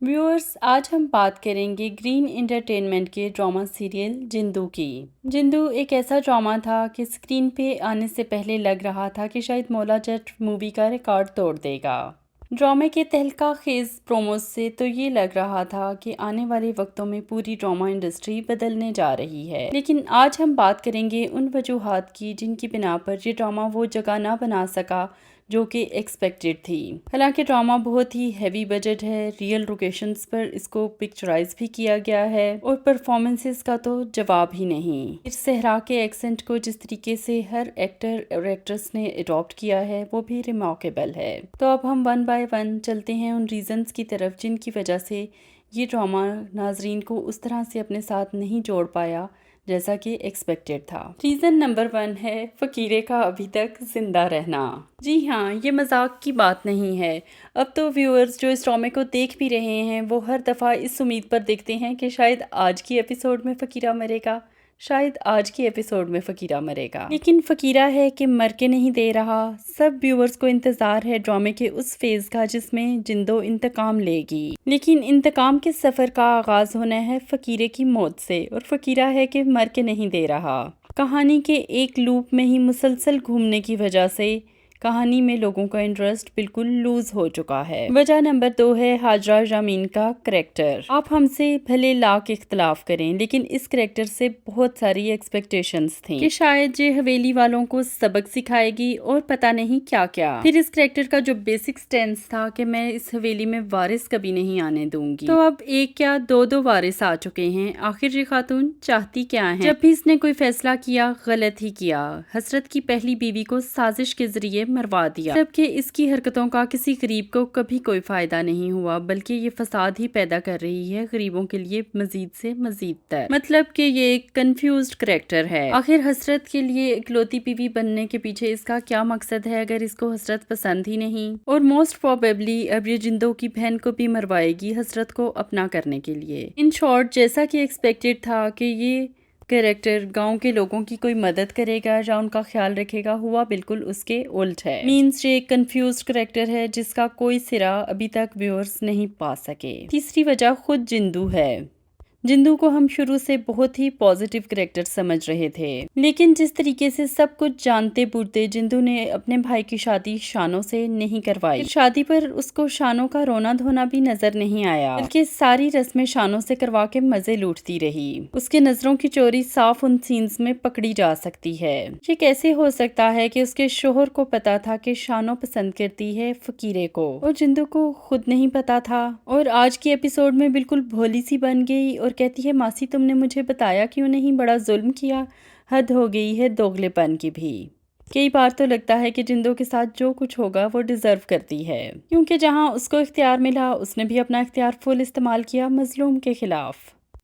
Viewers, आज हम बात करेंगे ग्रीन एंटरटेनमेंट के ड्रामा सीरियल जिंदू की। जिंदू एक ऐसा ड्रामा था कि स्क्रीन पे आने से पहले लग रहा था कि शायद मौला जट मूवी का रिकॉर्ड तोड़ देगा। ड्रामे के तहलका खेज प्रोमोज से तो ये लग रहा था कि आने वाले वक्तों में पूरी ड्रामा इंडस्ट्री बदलने जा रही है। लेकिन आज हम बात करेंगे उन वजूहात की जिनकी बिना पर ये ड्रामा वो जगह ना बना सका जो कि एक्सपेक्टेड थी। हालांकि ड्रामा बहुत ही हैवी बजट है, रियल लोकेशंस पर इसको पिक्चराइज भी किया गया है और परफॉर्मेंसेस का तो जवाब ही नहीं। इस सहरा के एक्सेंट को जिस तरीके से हर एक्टर और एक्ट्रेस ने अडॉप्ट किया है वो भी रिमार्केबल है। तो अब हम वन बाय वन चलते हैं उन रीजंस की तरफ जिनकी वजह से ये ड्रामा नाजरीन को उस तरह से अपने साथ नहीं जोड़ पाया जैसा कि एक्सपेक्टेड था। रीज़न नंबर 1 है फकीरे का अभी तक जिंदा रहना। जी हाँ, ये मजाक की बात नहीं है। अब तो व्यूअर्स जो इस ड्रामे को देख भी रहे हैं वो हर दफ़ा इस उम्मीद पर देखते हैं कि शायद आज की एपिसोड में फकीरा मरेगा, शायद आज की एपिसोड में फकीरा मरेगा। लेकिन फकीरा है कि मर के नहीं दे रहा। सब व्यूअर्स को इंतजार है ड्रामे के उस फेज का जिसमें जिंदो इंतकाम लेगी। लेकिन इंतकाम के सफर का आगाज होना है फकीरे की मौत से, और फकीरा है कि मर के नहीं दे रहा। कहानी के एक लूप में ही मुसलसल घूमने की वजह से कहानी में लोगों का इंटरेस्ट बिल्कुल लूज हो चुका है। वजह नंबर 2 है हाजरा जामीन का करैक्टर। आप हमसे भले लाख इख्तलाफ करें, लेकिन इस करैक्टर से बहुत सारी एक्सपेक्टेशंस थी कि शायद ये हवेली वालों को सबक सिखाएगी और पता नहीं क्या क्या। फिर इस करैक्टर का जो बेसिक स्टैंस था कि मैं इस हवेली में वारिस कभी नहीं आने दूंगी, तो अब एक क्या दो वारिस आ चुके हैं। आखिर ये खातून चाहती क्या है? जब भी इसने कोई फैसला किया गलत ही किया। हसरत की पहली बीवी को साजिश के जरिए मरवा दिया, जबकि इसकी हरकतों का किसी गरीब को कभी कोई फायदा नहीं हुआ, बल्कि ये फसाद ही पैदा कर रही है गरीबों के लिए मजीद से मजीद तर। मतलब कि ये एक कंफ्यूज्ड करैक्टर है। आखिर हसरत के लिए इकलौती बीवी बनने के पीछे इसका क्या मकसद है अगर इसको हसरत पसंद ही नहीं? और मोस्ट प्रोबेबली अब ये जिंदो की बहन को भी मरवाएगी हसरत को अपना करने के लिए। इन शॉर्ट, जैसा कि एक्सपेक्टेड था कि ये कैरेक्टर गांव के लोगों की कोई मदद करेगा या उनका ख्याल रखेगा, हुआ बिल्कुल उसके उल्ट है। मींस ये एक कंफ्यूज्ड कैरेक्टर है जिसका कोई सिरा अभी तक व्यूअर्स नहीं पा सके। तीसरी वजह खुद जिंदू है। जिंदू को हम शुरू से बहुत ही पॉजिटिव कैरेक्टर समझ रहे थे, लेकिन जिस तरीके से सब कुछ जानते बूझते जिंदू ने अपने भाई की शादी शानों से नहीं करवाई। शादी पर उसको शानों का रोना धोना भी नजर नहीं आया, बल्कि सारी रस्में शानों से करवा के मजे लूटती रही। उसके नजरों की चोरी साफ उन सीन्स में पकड़ी जा सकती है। ये कैसे हो सकता है कि उसके शोहर को पता था कि शानों पसंद करती है फकीरे को और जिंदू को खुद नहीं पता था, और आज की एपिसोड में बिल्कुल भोली सी बन गई और कहती है मासी तुमने मुझे बताया क्यों नहीं, बड़ा जुल्म किया। हद हो गई है दोगलेपन की भी। कई बार तो लगता है कि जिंदो के साथ जो कुछ होगा वो डिजर्व करती है, क्योंकि जहां उसको इख्तियार मिला उसने भी अपना इख्तियार फुल इस्तेमाल किया मजलूम के खिलाफ।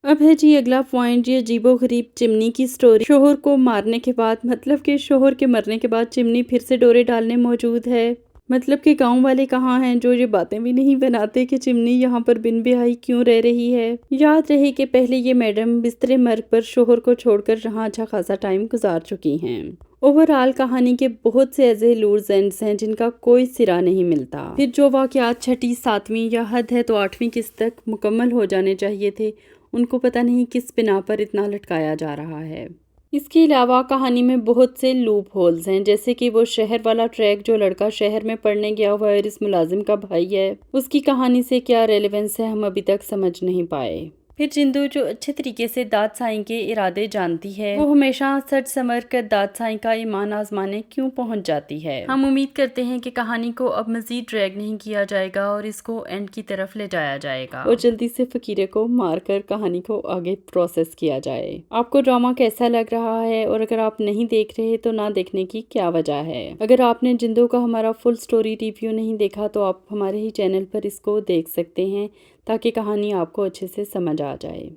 अब है जी अगला पॉइंट, ये अजीबो गरीब चिमनी की स्टोरी। शोहर को मारने के बाद, मतलब कि शोहर के मरने के बाद चिमनी फिर से डोरे डालने मौजूद है। मतलब कि गांव वाले कहाँ हैं जो ये बातें भी नहीं बनाते कि चिमनी यहाँ पर बिन ब्याही क्यों रह रही है। याद रहे कि पहले ये मैडम बिस्तरे मर्ग पर शोहर को छोड़कर यहाँ अच्छा खासा टाइम गुजार चुकी हैं। ओवरऑल कहानी के बहुत से ऐसे लूज एंड्स हैं जिनका कोई सिरा नहीं मिलता। फिर जो वाकयात छठी, सातवीं या हद है तो 8वीं किस्त तक मुकम्मल हो जाने चाहिए थे, उनको पता नहीं किस बिना पर इतना लटकाया जा रहा है। इसके अलावा कहानी में बहुत से लूप होल्स हैं, जैसे कि वो शहर वाला ट्रैक, जो लड़का शहर में पढ़ने गया हुआ है, इस मुलाजिम का भाई है, उसकी कहानी से क्या रेलेवेंस है हम अभी तक समझ नहीं पाए। फिर जिंदू जो अच्छे तरीके से दाद साईं के इरादे जानती है, वो हमेशा सच समझ कर दाद साईं का ईमान आजमाने क्यों पहुंच जाती है। हम उम्मीद करते हैं कि कहानी को अब मजीद ड्रैग नहीं किया जाएगा और इसको एंड की तरफ ले जाया जाएगा और जल्दी से फकीरे को मारकर कहानी को आगे प्रोसेस किया जाए। आपको ड्रामा कैसा लग रहा है, और अगर आप नहीं देख रहे तो ना देखने की क्या वजह है? अगर आपने जिंदू का हमारा फुल स्टोरी रिव्यू नहीं देखा तो आप हमारे ही चैनल पर इसको देख सकते हैं, ताकि कहानी आपको अच्छे से समझ आ जाए।